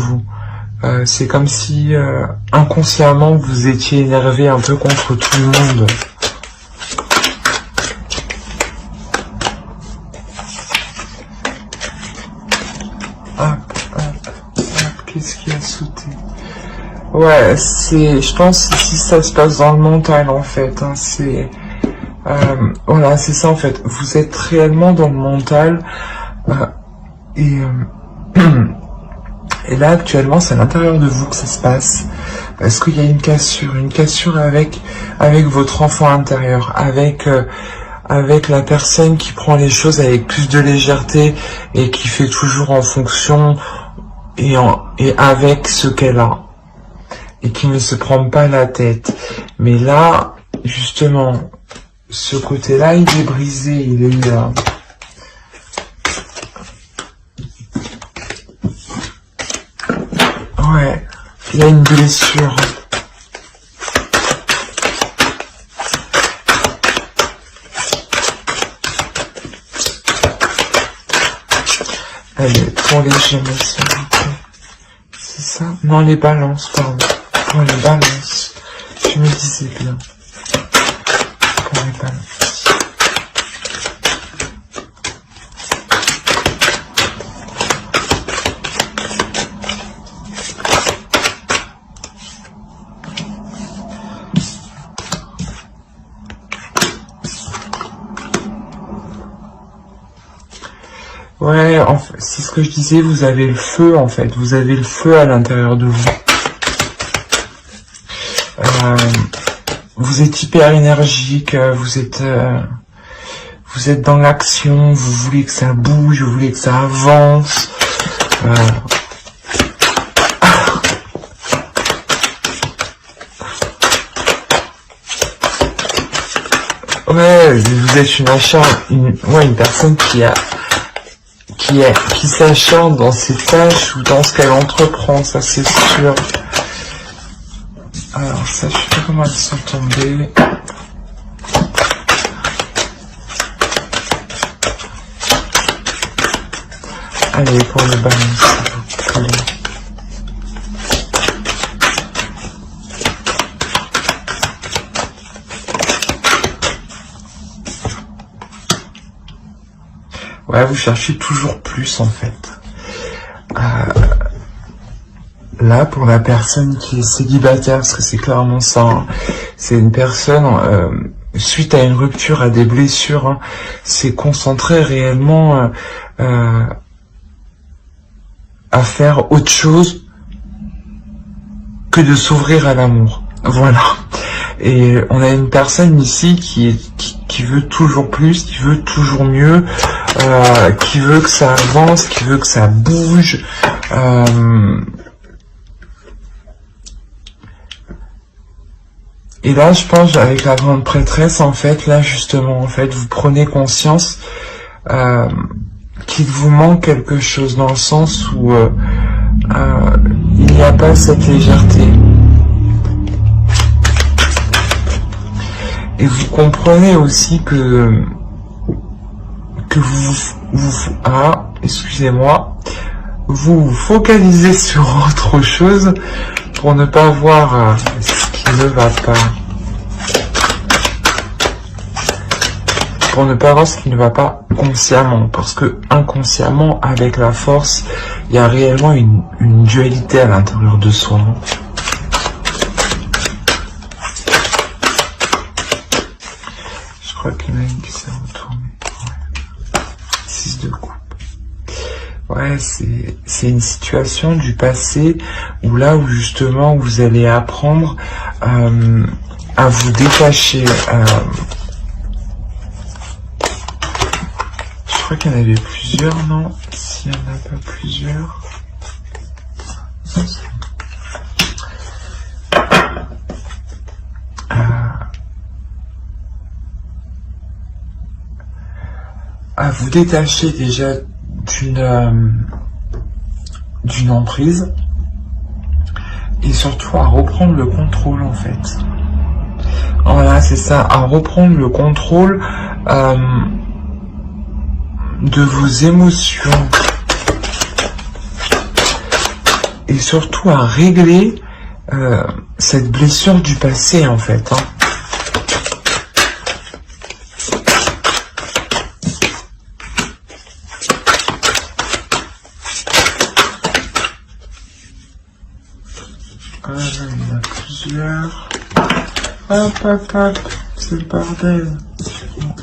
vous. C'est comme si inconsciemment vous étiez énervé un peu contre tout le monde. Qu'est-ce qui a sauté? Ouais, je pense ici ça se passe dans le mental en fait. Hein, voilà, c'est ça en fait. Vous êtes réellement dans le mental et là actuellement c'est à l'intérieur de vous que ça se passe. Parce qu'il y a une cassure avec votre enfant intérieur, avec la personne qui prend les choses avec plus de légèreté et qui fait toujours en fonction et avec ce qu'elle a et qui ne se prend pas la tête. Mais là, justement, ce côté-là, il est brisé, il est là. Ouais, il y a une blessure. Allez, pour les Gémeaux, s'il vous plaît. C'est ça? Non, les balances, pardon. Pour les balances. Je me disais bien. Pour les balances. Ouais, en fait, c'est ce que je disais, vous avez le feu en fait, vous avez le feu à l'intérieur de vous. Vous êtes hyper énergique, vous êtes dans l'action, vous voulez que ça bouge, vous voulez que ça avance. Ouais, vous êtes une personne qui s'acharne dans ses tâches ou dans ce qu'elle entreprend, ça c'est sûr. Alors ça, je sais pas comment elles sont tombées. Allez, pour le balance. Allez. Ouais, vous cherchez toujours plus en fait. Là, pour la personne qui est célibataire, parce que c'est clairement ça, hein, c'est une personne, suite à une rupture, à des blessures, hein, s'est concentrée réellement à faire autre chose que de s'ouvrir à l'amour. Voilà. Et on a une personne ici qui veut toujours plus, qui veut toujours mieux, qui veut que ça avance, qui veut que ça bouge. Et là, je pense, avec la grande prêtresse, en fait, là, justement, en fait, vous prenez conscience qu'il vous manque quelque chose, dans le sens où il n'y a pas cette légèreté. Et vous comprenez aussi que excusez-moi, vous vous focalisez sur autre chose pour ne pas voir ce qui ne va pas. Pour ne pas voir ce qui ne va pas consciemment, parce que inconsciemment, avec la force, il y a réellement une dualité à l'intérieur de soi. Je crois qu'il y en a une qui s'est retournée. Ouais. 6 de coupe. Ouais, c'est une situation du passé où là où justement vous allez apprendre à vous détacher. Je crois qu'il y en avait plusieurs, non? S'il n'y en a pas plusieurs. À vous détacher déjà d'une emprise et surtout à reprendre le contrôle en fait. Voilà, c'est ça, à reprendre le contrôle de vos émotions et surtout à régler cette blessure du passé en fait. Voilà, il y en a plusieurs. Hop, hop, hop, c'est le bordel.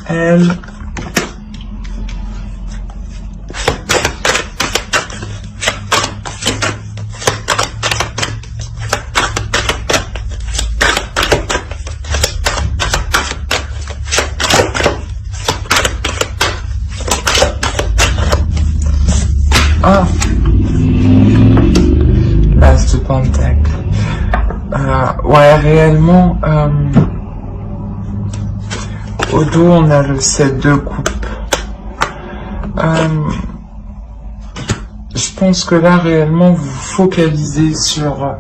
Elle. Ah, l'as de pentacle. Ouais, réellement, au dos, on a le 7 de coupe. Je pense que là, réellement, vous vous focalisez sur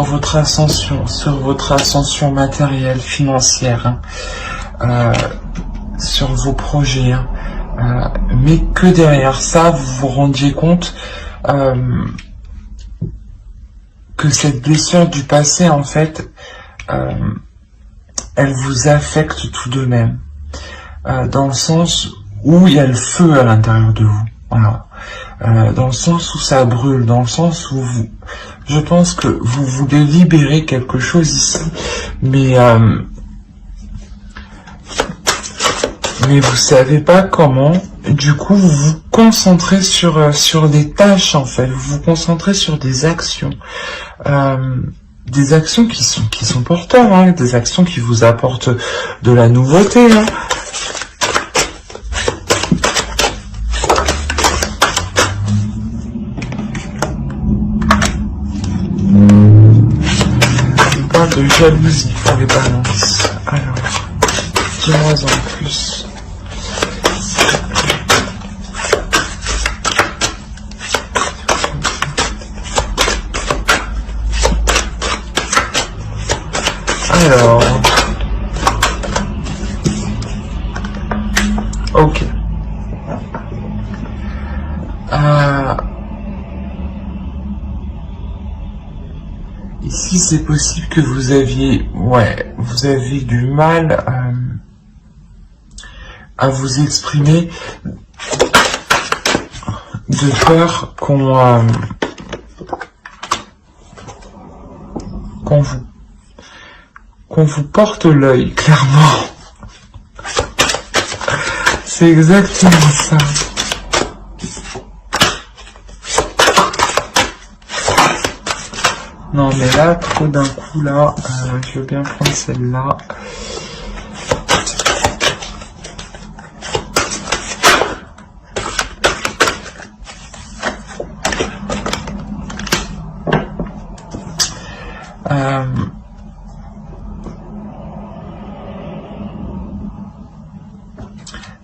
votre ascension matérielle, financière, sur vos projets, mais que derrière ça, vous vous rendiez compte que cette blessure du passé, en fait, elle vous affecte tout de même, dans le sens où il y a le feu à l'intérieur de vous, voilà. Dans le sens où ça brûle, dans le sens où je pense que vous voulez libérer quelque chose ici, mais vous savez pas comment. Du coup, vous vous concentrez sur des tâches en fait. Vous vous concentrez sur des actions qui sont porteurs, hein, des actions qui vous apportent de la nouveauté. Hein. On parle de jalousie pour les balances. Alors, dis-moi en plus. Alors, ok. Ici, c'est possible que vous aviez du mal à vous exprimer de peur qu'on vous porte l'œil, clairement. C'est exactement ça. Non mais là, trop d'un coup là, je veux bien prendre celle-là.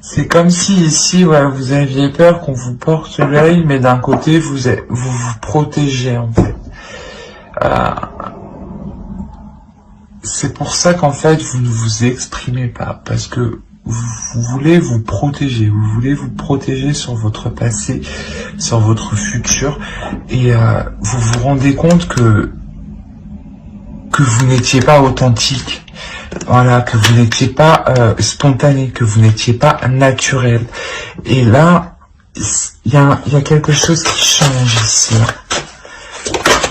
C'est comme si ici, ouais, vous aviez peur qu'on vous porte l'œil, mais d'un côté, vous protégez, en fait. C'est pour ça qu'en fait, vous ne vous exprimez pas, parce que vous voulez vous protéger, sur votre passé, sur votre futur, et vous vous rendez compte que vous n'étiez pas authentique. Voilà, que vous n'étiez pas spontané, que vous n'étiez pas naturel. Et là, il y a quelque chose qui change ici.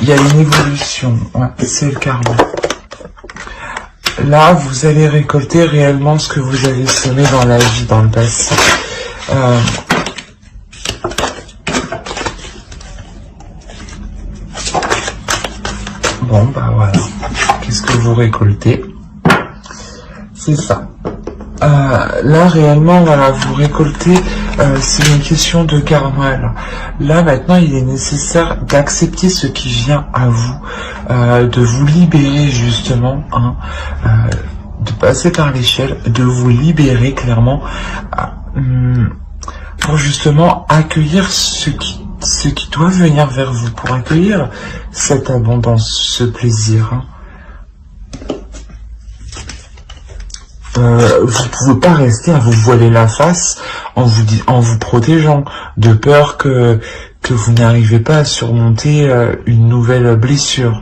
Il y a une évolution. Ouais, c'est le karma. Là, vous allez récolter réellement ce que vous avez semé dans la vie, dans le passé. Bon, bah voilà. Qu'est-ce que vous récoltez ? C'est ça. Là, réellement, voilà, vous récoltez, c'est une question de karma. Là, maintenant, il est nécessaire d'accepter ce qui vient à vous, de vous libérer, justement, hein, de passer par l'échelle, de vous libérer, clairement, pour justement accueillir ce qui doit venir vers vous, pour accueillir cette abondance, ce plaisir, hein. Vous pouvez pas rester à vous voiler la face en vous protégeant, de peur que que vous n'arrivez pas à surmonter une nouvelle blessure.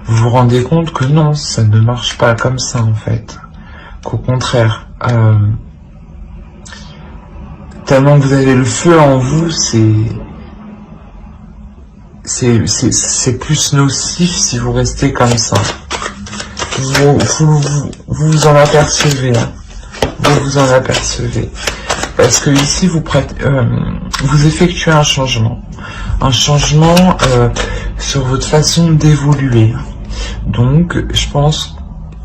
Vous vous rendez compte que non, ça ne marche pas comme ça en fait. Qu'au contraire, tellement que vous avez le feu en vous, c'est plus nocif si vous restez comme ça. Vous en apercevez, hein. Vous en apercevez. Parce que ici, vous effectuez un changement sur votre façon d'évoluer. Donc, je pense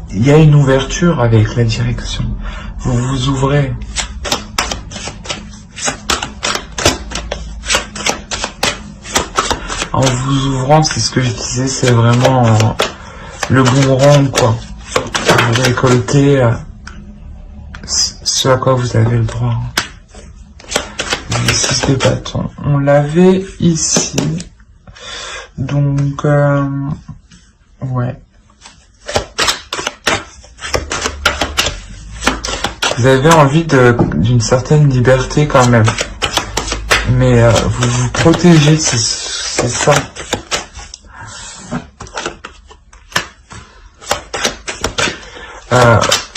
qu'il y a une ouverture avec la direction. Vous vous ouvrez. En vous ouvrant, c'est ce que je disais, c'est vraiment le boomerang, quoi. Vous récoltez ce à quoi vous avez le droit. Le 6 de bâton. On l'avait ici. Donc, ouais. Vous avez envie d'une certaine liberté quand même. Mais vous vous protégez, c'est ça.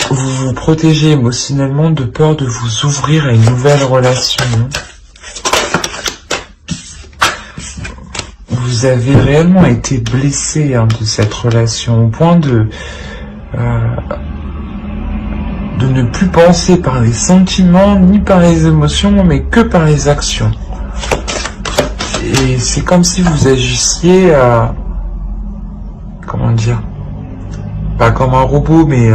Vous vous protégez émotionnellement de peur de vous ouvrir à une nouvelle relation. Vous avez réellement été blessé de cette relation au point de ne plus penser par les sentiments ni par les émotions, mais que par les actions. Et c'est comme si vous agissiez, comment dire, pas comme un robot, mais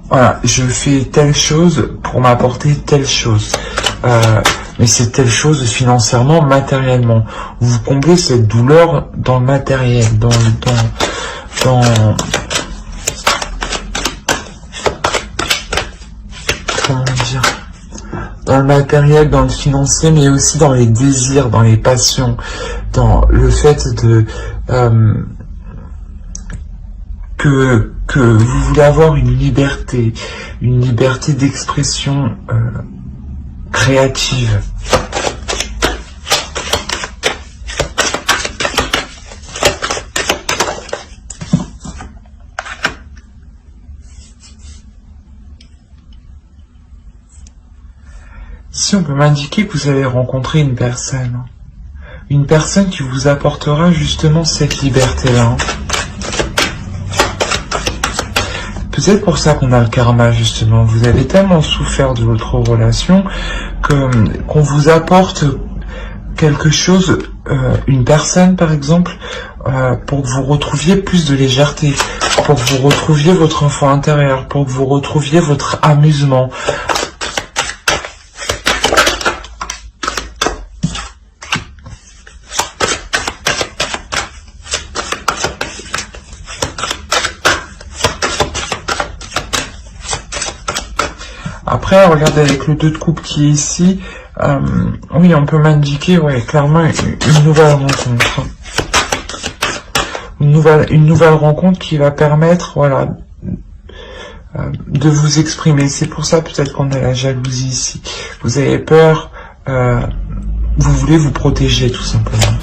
voilà, je fais telle chose pour m'apporter telle chose. Mais c'est telle chose financièrement, matériellement. Vous comblez cette douleur dans le matériel, comment dire, dans le matériel, dans le financier, mais aussi dans les désirs, dans les passions, dans le fait de que vous voulez avoir une liberté d'expression créative. Ici, on peut m'indiquer que vous allez rencontrer une personne qui vous apportera justement cette liberté-là. Peut-être pour ça qu'on a le karma, justement. Vous avez tellement souffert de votre relation qu'on vous apporte quelque chose, une personne par exemple, pour que vous retrouviez plus de légèreté, pour que vous retrouviez votre enfant intérieur, pour que vous retrouviez votre amusement. Après, regardez avec le 2 de coupe qui est ici, oui, on peut m'indiquer, ouais, clairement une nouvelle rencontre. Une nouvelle rencontre qui va permettre, voilà, de vous exprimer. C'est pour ça peut-être qu'on a la jalousie ici. Vous avez peur, vous voulez vous protéger tout simplement.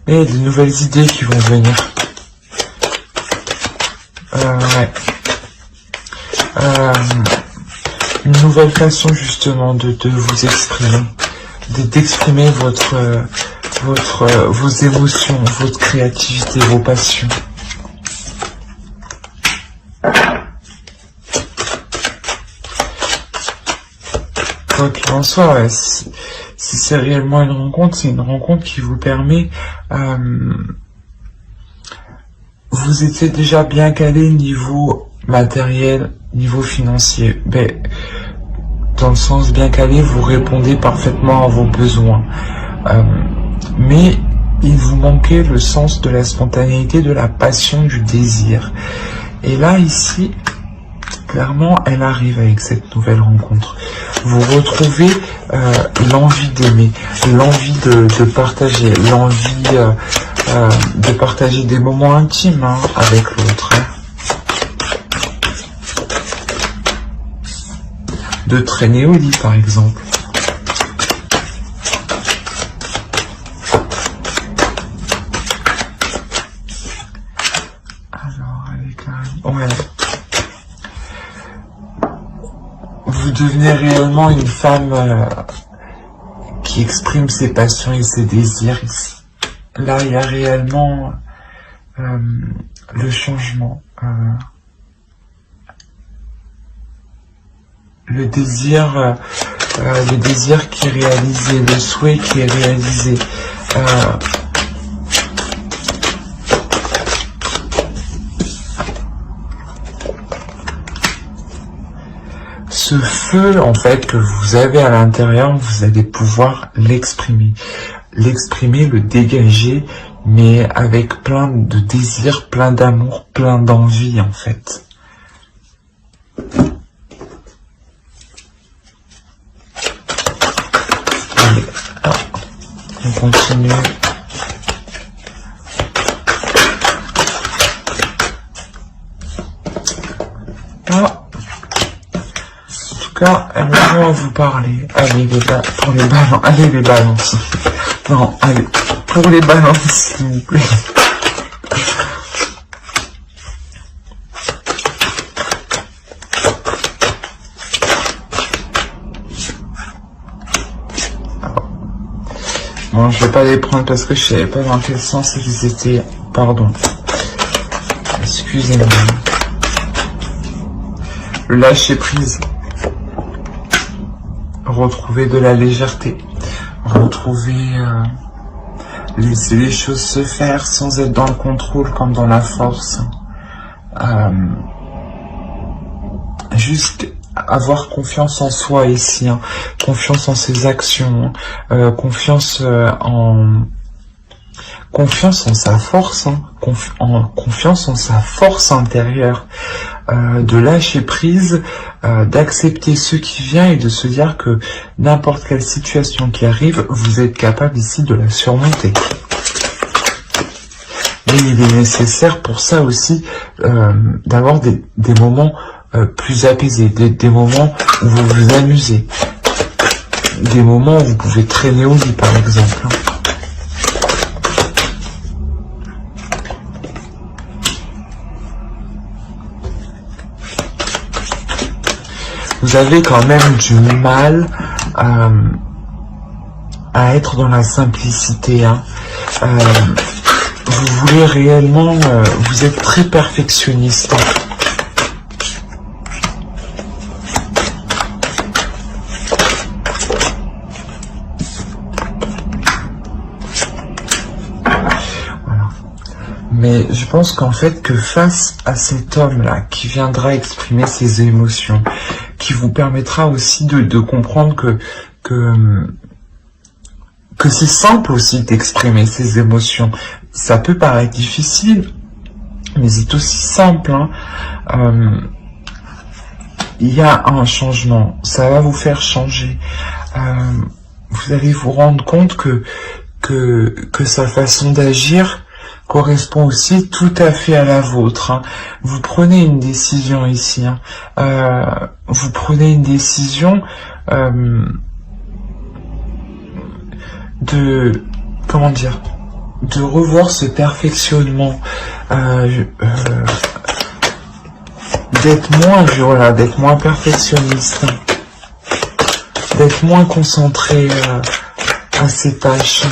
Et de nouvelles idées qui vont venir. Ouais. Une nouvelle façon justement de vous exprimer, d'exprimer vos émotions, votre créativité, vos passions. Quoi qu'il en soit, ouais, si c'est réellement une rencontre, c'est une rencontre qui vous permet... vous étiez déjà bien calé niveau matériel, niveau financier. Ben, dans le sens bien calé, vous répondez parfaitement à vos besoins. Mais il vous manquait le sens de la spontanéité, de la passion, du désir. Et là, ici, clairement, elle arrive avec cette nouvelle rencontre. Vous retrouvez l'envie d'aimer, l'envie de partager, l'envie de partager des moments intimes avec l'autre. De traîner au lit, par exemple. Alors, avec la... Ouais. Vous devenez réellement une femme qui exprime ses passions et ses désirs ici. Là, il y a réellement le changement. Le désir qui est réalisé, le souhait qui est réalisé. Ce feu, en fait, que vous avez à l'intérieur, vous allez pouvoir l'exprimer. L'exprimer, le dégager, mais avec plein de désir, plein d'amour, plein d'envie, en fait. On continue. Ah. En tout cas, elle va vous parler. Allez pour les balances. Allez les balances. Non, allez, pour les balances, s'il vous plaît. Bon, je vais pas les prendre parce que je savais pas dans quel sens ils étaient. Pardon. Excusez-moi. Le lâcher prise. Retrouver de la légèreté. Retrouver... laisser les choses se faire sans être dans le contrôle comme dans la force. Juste avoir confiance en soi ici, confiance en ses actions, confiance en sa force, confiance en sa force intérieure, de lâcher prise, d'accepter ce qui vient et de se dire que n'importe quelle situation qui arrive, vous êtes capable ici de la surmonter. Mais il est nécessaire pour ça aussi d'avoir des moments plus apaisés, des moments où vous vous amusez, des moments où vous pouvez traîner au lit par exemple. Vous avez quand même du mal à être dans la simplicité. Vous voulez réellement, vous êtes très perfectionniste. Mais je pense qu'en fait, que face à cet homme-là, qui viendra exprimer ses émotions, qui vous permettra aussi de comprendre que c'est simple aussi d'exprimer ses émotions. Ça peut paraître difficile, mais c'est aussi simple. Il y a un changement, ça va vous faire changer. Vous allez vous rendre compte que sa façon d'agir correspond aussi tout à fait à la vôtre. Vous prenez une décision ici. Vous prenez une décision de, comment dire, de revoir ce perfectionnement, d'être moins perfectionniste, d'être moins concentré à ses tâches.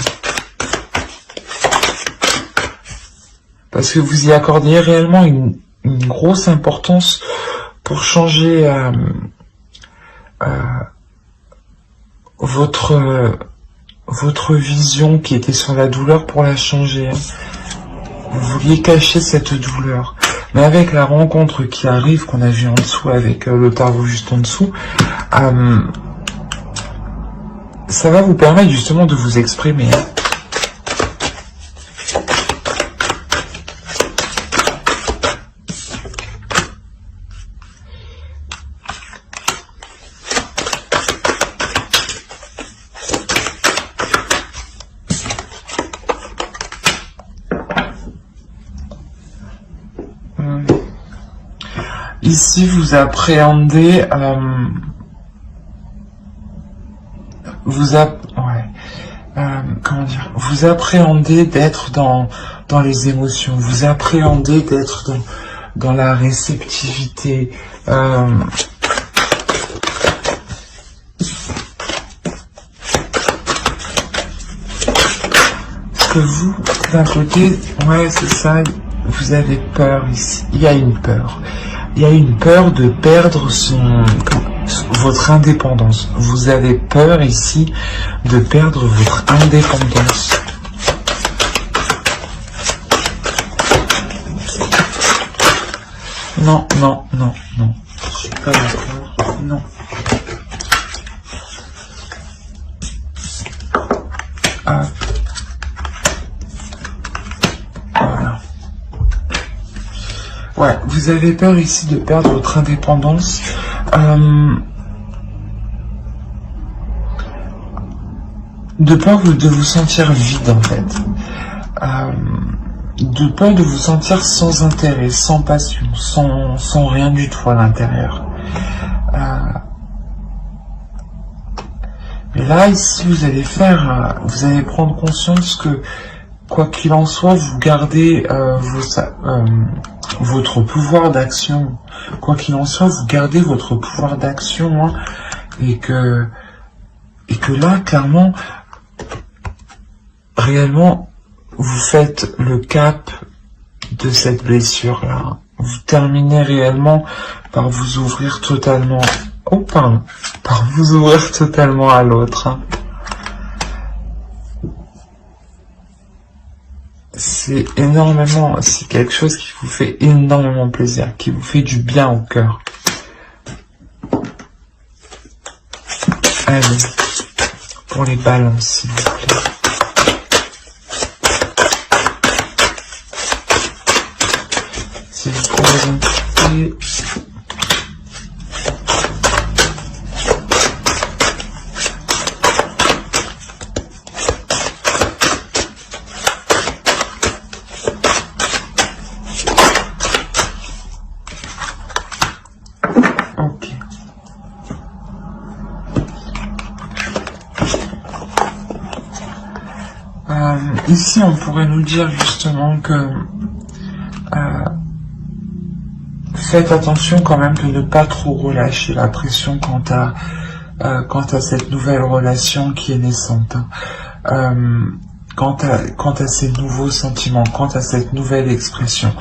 Parce que vous y accordiez réellement une grosse importance pour changer votre vision qui était sur la douleur, pour la changer. Vous vouliez cacher cette douleur. Mais avec la rencontre qui arrive, qu'on a vu en dessous, avec le tarot juste en dessous, ça va vous permettre justement de vous exprimer. Ici, vous appréhendez... comment dire, vous appréhendez d'être dans les émotions, vous appréhendez d'être dans la réceptivité. Que vous, d'un côté, ouais, c'est ça, vous avez peur ici. Il y a une peur. Il y a une peur de perdre votre indépendance. Vous avez peur ici de perdre votre indépendance. Non, non, non, non. Je suis pas d'accord. Non. Ah. Voilà. Ouais, vous avez peur ici de perdre votre indépendance. De peur de vous sentir vide en fait. De peur de vous sentir sans intérêt, sans passion, sans rien du tout à l'intérieur. Mais là, ici, vous allez prendre conscience que, quoi qu'il en soit, vous gardez votre pouvoir d'action. Quoi qu'il en soit, vous gardez votre pouvoir d'action, hein, et que là, clairement, réellement, vous faites le cap de cette blessure-là. Vous terminez réellement par vous ouvrir totalement... Oh, pardon. Par vous ouvrir totalement à l'autre. Hein. C'est quelque chose qui vous fait énormément plaisir, qui vous fait du bien au cœur. Allez, pour les balances, s'il vous plaît. Si vous pouvez indiquer... Ici, on pourrait nous dire justement que faites attention quand même de ne pas trop relâcher la pression quant à cette nouvelle relation qui est naissante. Quant à ces nouveaux sentiments, quant à cette nouvelle expression.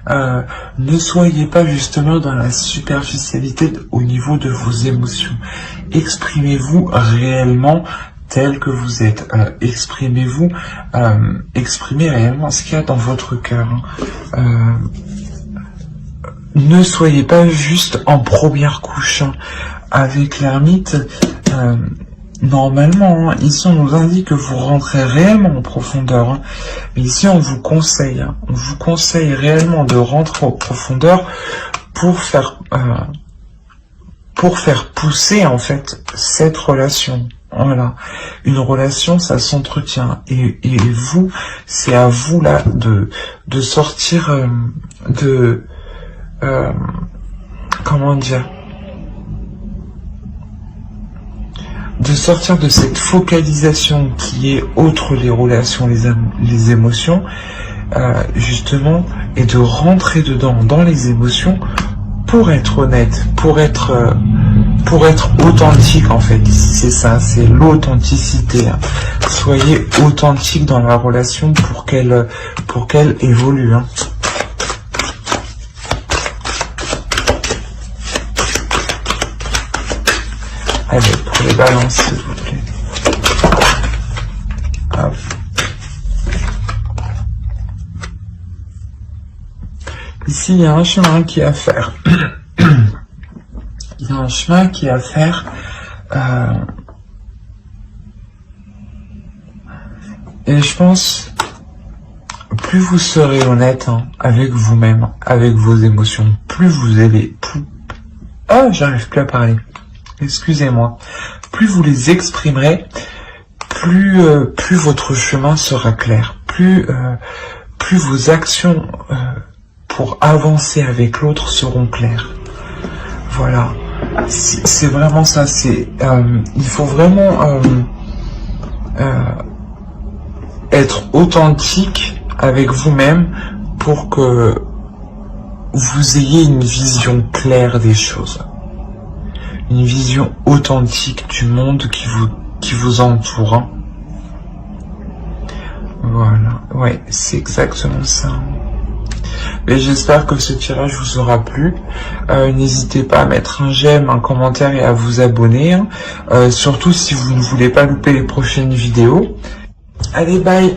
Ne soyez pas justement dans la superficialité au niveau de vos émotions. Exprimez-vous réellement tel que vous êtes. Exprimez-vous, exprimez réellement ce qu'il y a dans votre cœur. Ne soyez pas juste en première couche. Avec l'ermite, normalement, ici on nous indique que vous rentrez réellement en profondeur. Mais ici on vous conseille réellement de rentrer en profondeur pour faire pousser en fait cette relation. Voilà, une relation, ça s'entretient, et vous, c'est à vous là de sortir comment dire, de sortir de cette focalisation qui est autre les relations, les émotions, justement, et de rentrer dedans, dans les émotions, pour être honnête, pour être authentique en fait. C'est ça, c'est l'authenticité. Hein. Soyez authentique dans la relation pour qu'elle évolue. Hein. Allez, pour les balances, s'il vous plaît. Hop. Ici, il y a un chemin qui est à faire. Il y a un chemin qui est à faire. Et je pense, plus vous serez honnête avec vous-même, avec vos émotions, plus vous allez... Oh, j'arrive plus à parler. Excusez-moi. Plus vous les exprimerez, plus votre chemin sera clair. Plus vos actions pour avancer avec l'autre seront claires. Voilà, c'est vraiment ça. Il faut vraiment être authentique avec vous-même pour que vous ayez une vision claire des choses, une vision authentique du monde qui vous entoure. Hein. Voilà, ouais, c'est exactement ça. Et j'espère que ce tirage vous aura plu. N'hésitez pas à mettre un j'aime, un commentaire et à vous abonner. Hein. Surtout si vous ne voulez pas louper les prochaines vidéos. Allez, bye!